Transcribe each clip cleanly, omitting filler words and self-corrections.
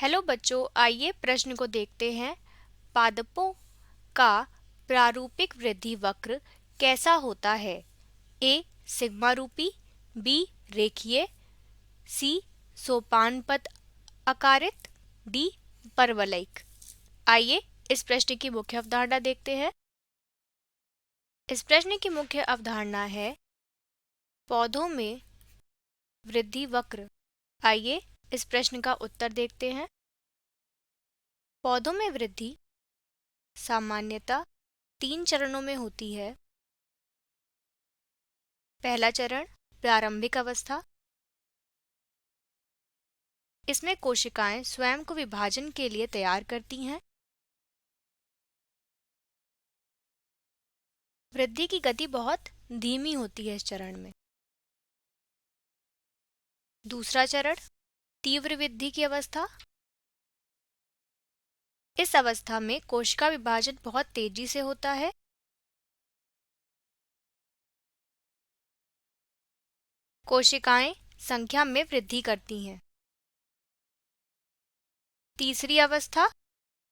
Hello बच्चों, आइए प्रश्न को देखते हैं। पादपों का प्रारूपिक वृद्धि वक्र कैसा होता है? ए सिग्मा रूपी, बी रेखीय, सी सोपानपद आकारित, डी परवलयिक। आइए इस प्रश्न की मुख्य अवधारणा देखते हैं। इस प्रश्न की मुख्य अवधारणा है पौधों में वृद्धि वक्र। आइए इस प्रश्न का उत्तर देखते हैं। पौधों में वृद्धि सामान्यतः 3 चरणों में होती है। पहला चरण प्रारंभिक अवस्था। इसमें कोशिकाएं स्वयं को विभाजन के लिए तैयार करती हैं। वृद्धि की गति बहुत धीमी होती है इस चरण में। दूसरा चरण तीव्र वृद्धि की अवस्था। इस अवस्था में कोशिका विभाजन बहुत तेजी से होता है। कोशिकाएं संख्या में वृद्धि करती हैं। तीसरी अवस्था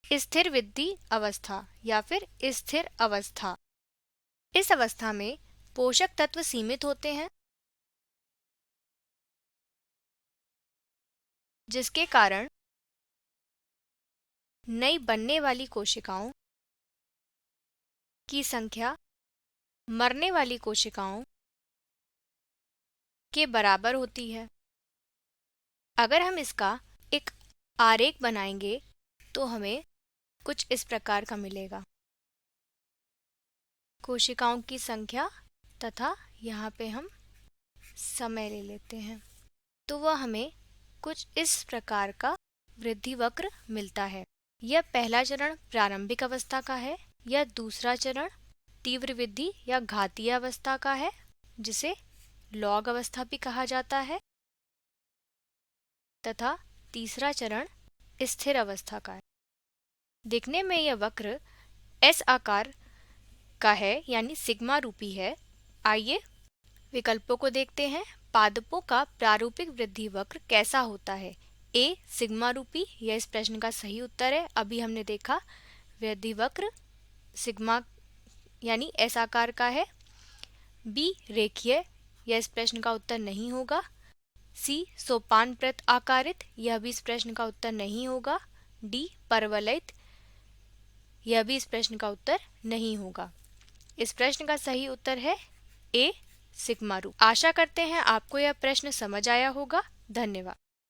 स्थिर वृद्धि अवस्था या फिर स्थिर अवस्था। इस अवस्था में पोषक तत्व सीमित होते हैं, जिसके कारण नई बनने वाली कोशिकाओं की संख्या मरने वाली कोशिकाओं के बराबर होती है। अगर हम इसका एक आरेख बनाएंगे तो हमें कुछ इस प्रकार का मिलेगा। कोशिकाओं की संख्या तथा यहाँ पे हम समय ले लेते हैं, तो वह हमें कुछ इस प्रकार का वृद्धि वक्र मिलता है। यह पहला चरण प्रारंभिक अवस्था का है। यह दूसरा चरण तीव्र वृद्धि या घातीय अवस्था का है, जिसे लॉग अवस्था भी कहा जाता है, तथा तीसरा चरण स्थिर अवस्था का है। दिखने में यह वक्र एस आकार का है, यानी सिग्मा रूपी है। आइए विकल्पों को देखते हैं। पादपों का प्रारूपिक वृद्धि वक्र कैसा होता है? ए सिग्मा रूपी, यह इस प्रश्न का सही उत्तर है। अभी हमने देखा वृद्धि वक्र सिग्मा यानी एस आकार का है। बी रेखीय, यह इस प्रश्न का उत्तर नहीं होगा। सी सोपानप्रत आकारित, यह भी इस प्रश्न का उत्तर नहीं होगा। डी परवलयिक, यह भी इस प्रश्न का उत्तर नहीं होगा। इस प्रश्न का सही उत्तर है ए सिग्मा रूप। आशा करते हैं आपको यह प्रश्न समझ आया होगा। धन्यवाद।